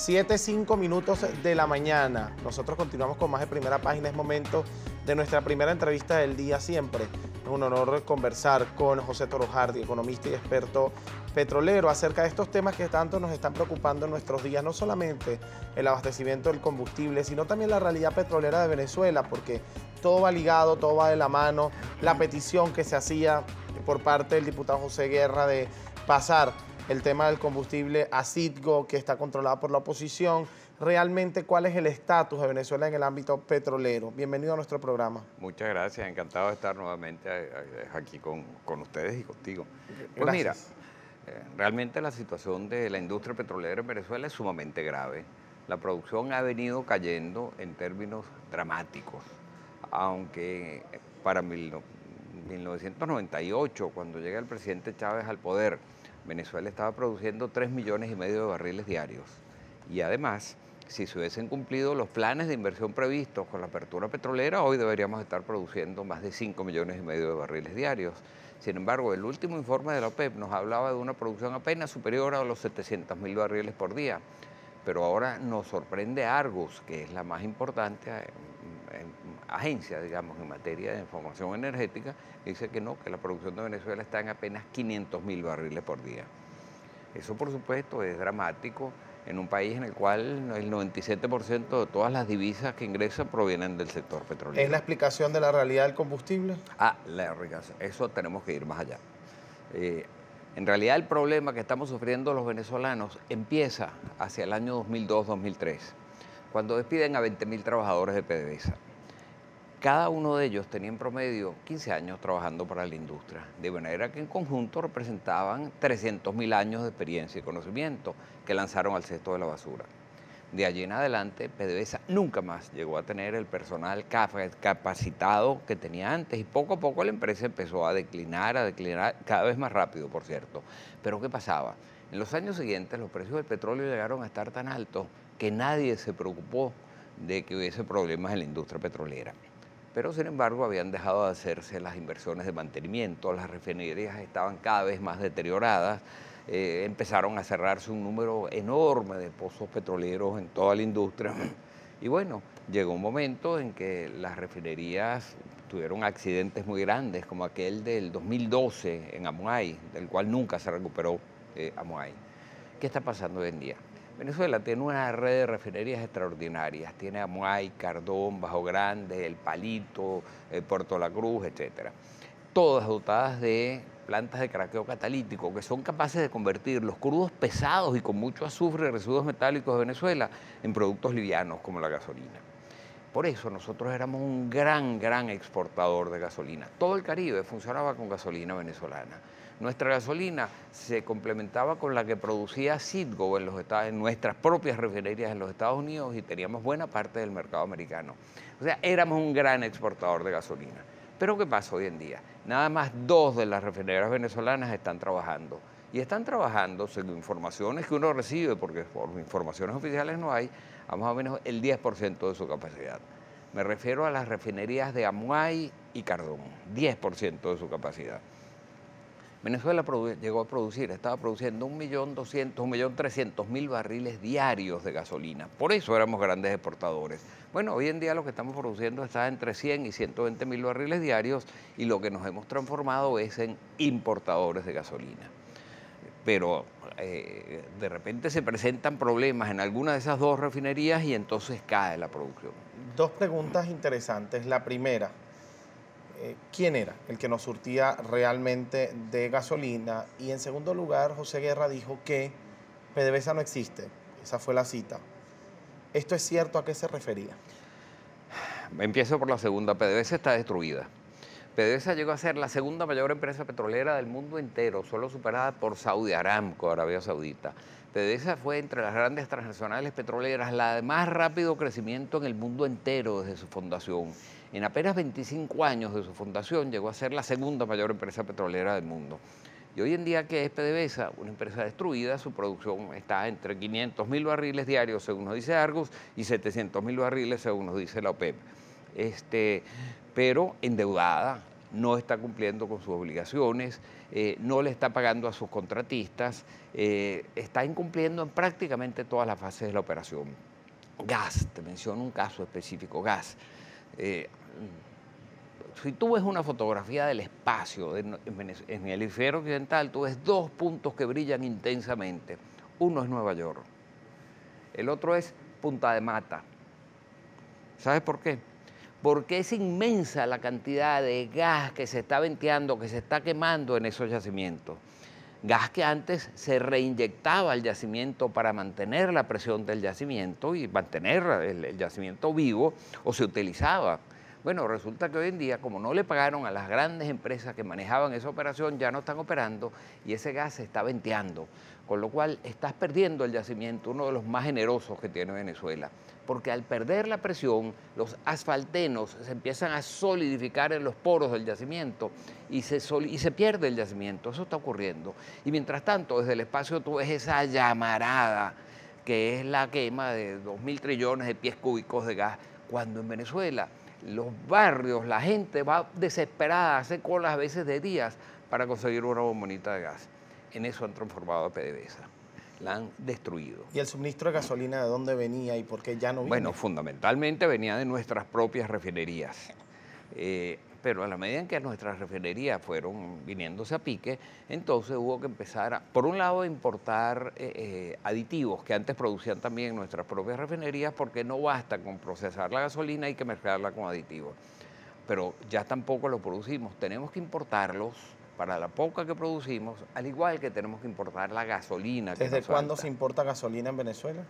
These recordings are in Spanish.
7:05 de la mañana. Nosotros continuamos con más de Primera Página. Es momento de nuestra primera entrevista del día siempre. Es un honor conversar con José Torojardi, economista y experto petrolero, acerca de estos temas que tanto nos están preocupando en nuestros días. No solamente el abastecimiento del combustible, sino también la realidad petrolera de Venezuela, porque todo va ligado, todo va de la mano. La petición que se hacía por parte del diputado José Guerra de pasar el tema del combustible a Citgo, que está controlado por la oposición. Realmente, ¿cuál es el estatus de Venezuela en el ámbito petrolero? Bienvenido a nuestro programa. Muchas gracias, encantado de estar nuevamente aquí con ustedes y contigo. Pues Gracias. mira, realmente la situación de la industria petrolera en Venezuela es sumamente grave. La producción ha venido cayendo en términos dramáticos, aunque para 1998, cuando llega el presidente Chávez al poder, Venezuela estaba produciendo 3,5 millones de barriles diarios. Y además, si se hubiesen cumplido los planes de inversión previstos con la apertura petrolera, hoy deberíamos estar produciendo más de 5,5 millones de barriles diarios. Sin embargo, el último informe de la OPEP nos hablaba de una producción apenas superior a los 700.000 barriles por día. Pero ahora nos sorprende Argus, que es la más importante agencia, digamos, en materia de información energética, dice que no, que la producción de Venezuela está en apenas 500.000 barriles por día. Eso, por supuesto, es dramático en un país en el cual el 97% de todas las divisas que ingresan provienen del sector petrolero. ¿Es la explicación de la realidad del combustible? La irrigación. Eso tenemos que ir más allá. En realidad, el problema que estamos sufriendo los venezolanos empieza hacia el año 2002-2003, cuando despiden a 20.000 trabajadores de PDVSA. Cada uno de ellos tenía en promedio 15 años trabajando para la industria, de manera que en conjunto representaban 300.000 años de experiencia y conocimiento que lanzaron al cesto de la basura. De allí en adelante, PDVSA nunca más llegó a tener el personal capacitado que tenía antes, y poco a poco la empresa empezó a declinar cada vez más rápido, por cierto. Pero ¿qué pasaba? En los años siguientes los precios del petróleo llegaron a estar tan altos que nadie se preocupó de que hubiese problemas en la industria petrolera. Pero sin embargo habían dejado de hacerse las inversiones de mantenimiento, las refinerías estaban cada vez más deterioradas, empezaron a cerrarse un número enorme de pozos petroleros en toda la industria. Y bueno, llegó un momento en que las refinerías tuvieron accidentes muy grandes, como aquel del 2012 en Amuay, del cual nunca se recuperó Amuay. ¿Qué está pasando hoy en día? Venezuela tiene una red de refinerías extraordinarias, tiene Amuay, Cardón, Bajo Grande, El Palito, Puerto La Cruz, etc. Todas dotadas de plantas de craqueo catalítico que son capaces de convertir los crudos pesados y con mucho azufre y residuos metálicos de Venezuela en productos livianos como la gasolina. Por eso nosotros éramos un gran exportador de gasolina. Todo el Caribe funcionaba con gasolina venezolana. Nuestra gasolina se complementaba con la que producía Citgo en nuestras propias refinerías en los Estados Unidos, y teníamos buena parte del mercado americano. O sea, éramos un gran exportador de gasolina. Pero ¿qué pasa hoy en día? Nada más 2 de las refinerías venezolanas están trabajando. Y están trabajando, según informaciones que uno recibe, porque por informaciones oficiales no hay, a más o menos el 10% de su capacidad. Me refiero a las refinerías de Amuay y Cardón, 10% de su capacidad. Venezuela llegó a producir, estaba produciendo 1.200.000, 1.300.000 barriles diarios de gasolina. Por eso éramos grandes exportadores. Bueno, hoy en día lo que estamos produciendo está entre 100 y 120.000 barriles diarios, y lo que nos hemos transformado es en importadores de gasolina. Pero de repente se presentan problemas en alguna de esas 2 refinerías y entonces cae la producción. 2 preguntas interesantes. La primera, ¿quién era el que nos surtía realmente de gasolina? Y en segundo lugar, José Guerra dijo que PDVSA no existe. Esa fue la cita. ¿Esto es cierto? ¿A qué se refería? Empiezo por la segunda. PDVSA está destruida. PDVSA llegó a ser la segunda mayor empresa petrolera del mundo entero, solo superada por Saudi Aramco, Arabia Saudita. PDVSA fue entre las grandes transnacionales petroleras la de más rápido crecimiento en el mundo entero desde su fundación. En apenas 25 años de su fundación llegó a ser la segunda mayor empresa petrolera del mundo. Y hoy en día, ¿qué es PDVSA? Una empresa destruida. Su producción está entre 500.000 barriles diarios, según nos dice Argus, y 700.000 barriles, según nos dice la OPEP. Pero endeudada, no está cumpliendo con sus obligaciones, no le está pagando a sus contratistas, está incumpliendo en prácticamente todas las fases de la operación. Gas, te menciono un caso específico, gas. Si tú ves una fotografía del espacio en el hemisferio occidental, tú ves dos puntos que brillan intensamente. Uno es Nueva York, el otro es Punta de Mata. ¿Sabes por qué? Porque es inmensa la cantidad de gas que se está venteando, que se está quemando en esos yacimientos. Gas que antes se reinyectaba al yacimiento para mantener la presión del yacimiento y mantener el yacimiento vivo, o se utilizaba. Bueno, resulta que hoy en día, como no le pagaron a las grandes empresas que manejaban esa operación, ya no están operando y ese gas se está venteando, con lo cual estás perdiendo el yacimiento, uno de los más generosos que tiene Venezuela, porque al perder la presión, los asfaltenos se empiezan a solidificar en los poros del yacimiento y se pierde el yacimiento. Eso está ocurriendo. Y mientras tanto, desde el espacio tú ves esa llamarada, que es la quema de 2.000 trillones de pies cúbicos de gas, cuando en Venezuela los barrios, la gente va desesperada, hace colas a veces de días para conseguir una bombonita de gas. En eso han transformado a PDVSA. La han destruido. ¿Y el suministro de gasolina de dónde venía y por qué ya no viene? Bueno, fundamentalmente venía de nuestras propias refinerías. Pero a la medida en que nuestras refinerías fueron viniéndose a pique, entonces hubo que empezar, por un lado, a importar aditivos que antes producían también nuestras propias refinerías, porque no basta con procesar la gasolina, hay que mezclarla con aditivos. Pero ya tampoco lo producimos, tenemos que importarlos para la poca que producimos, al igual que tenemos que importar la gasolina. ¿Desde cuándo se importa gasolina en Venezuela?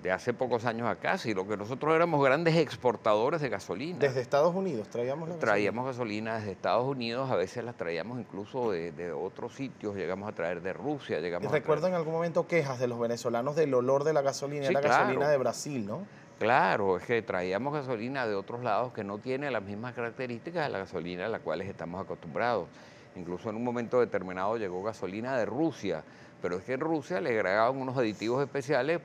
De hace pocos años acá, sí, lo que nosotros éramos grandes exportadores de gasolina. ¿Desde Estados Unidos traíamos la gasolina? Traíamos gasolina desde Estados Unidos, a veces las traíamos incluso de otros sitios, llegamos a traer de Rusia. ¿Y recuerdo en algún momento quejas de los venezolanos del olor de la gasolina? Sí, era claro. Gasolina de Brasil, ¿no? Claro, es que traíamos gasolina de otros lados que no tiene las mismas características de la gasolina a las cuales estamos acostumbrados. Incluso en un momento determinado llegó gasolina de Rusia, pero es que en Rusia le agregaban unos aditivos especiales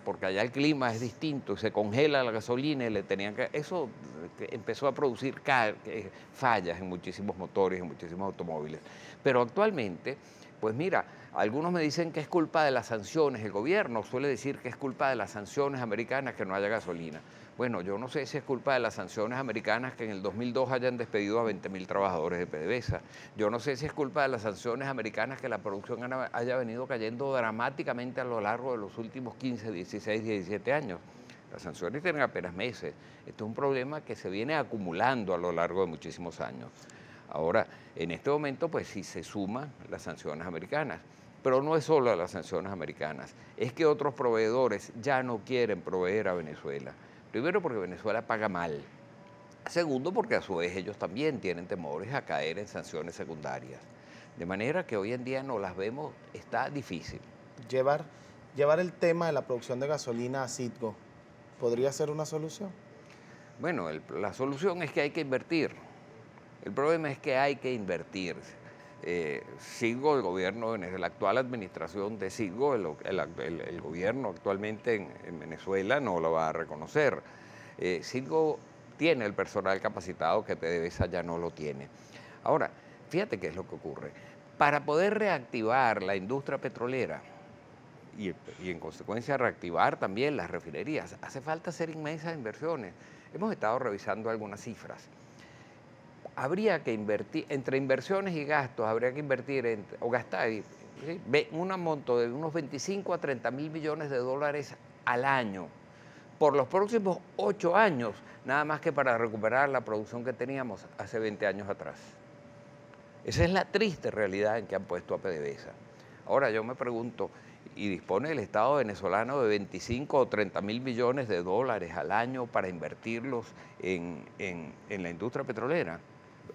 porque allá el clima es distinto y se congela la gasolina y le tenían que... Eso empezó a producir fallas en muchísimos motores, en muchísimos automóviles. Pero actualmente, pues mira, algunos me dicen que es culpa de las sanciones. El gobierno suele decir que es culpa de las sanciones americanas que no haya gasolina. Bueno, yo no sé si es culpa de las sanciones americanas que en el 2002 hayan despedido a 20.000 trabajadores de PDVSA. Yo no sé si es culpa de las sanciones americanas que la producción haya venido cayendo dramáticamente a lo largo de los últimos 15, 16, 17 años. Las sanciones tienen apenas meses. Esto es un problema que se viene acumulando a lo largo de muchísimos años. Ahora, en este momento, pues sí se suman las sanciones americanas. Pero no es solo las sanciones americanas, es que otros proveedores ya no quieren proveer a Venezuela. Primero, porque Venezuela paga mal. Segundo, porque a su vez ellos también tienen temores a caer en sanciones secundarias. De manera que hoy en día no las vemos, está difícil. Llevar el tema de la producción de gasolina a Citgo, ¿podría ser una solución? Bueno, la solución es que hay que invertir. El problema es que hay que invertir. Citgo, el gobierno, la actual administración de Citgo, el gobierno actualmente en Venezuela no lo va a reconocer. Citgo tiene el personal capacitado que PDVSA ya no lo tiene. Ahora, fíjate qué es lo que ocurre. Para poder reactivar la industria petrolera y en consecuencia reactivar también las refinerías, hace falta hacer inmensas inversiones. Hemos estado revisando algunas cifras. Habría que invertir, entre inversiones y gastos, habría que invertir o gastar un monto de unos 25 a 30 mil millones de dólares al año por los próximos 8 años, nada más que para recuperar la producción que teníamos hace 20 años atrás. Esa es la triste realidad en que han puesto a PDVSA. Ahora yo me pregunto, ¿y dispone el Estado venezolano de 25 o 30 mil millones de dólares al año para invertirlos en la industria petrolera?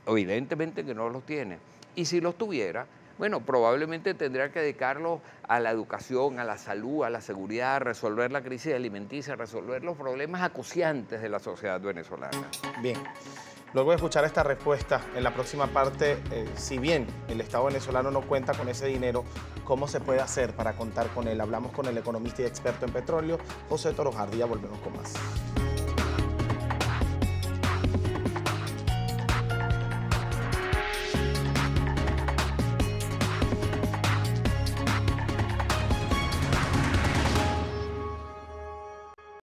Evidentemente que no los tiene. Y si los tuviera, bueno, probablemente tendría que dedicarlos a la educación, a la salud, a la seguridad, a resolver la crisis alimenticia, a resolver los problemas acuciantes de la sociedad venezolana. Bien. Luego de escuchar esta respuesta, en la próxima parte, si bien el Estado venezolano no cuenta con ese dinero, ¿cómo se puede hacer para contar con él? Hablamos con el economista y experto en petróleo, José Torojardi. Ya volvemos con más.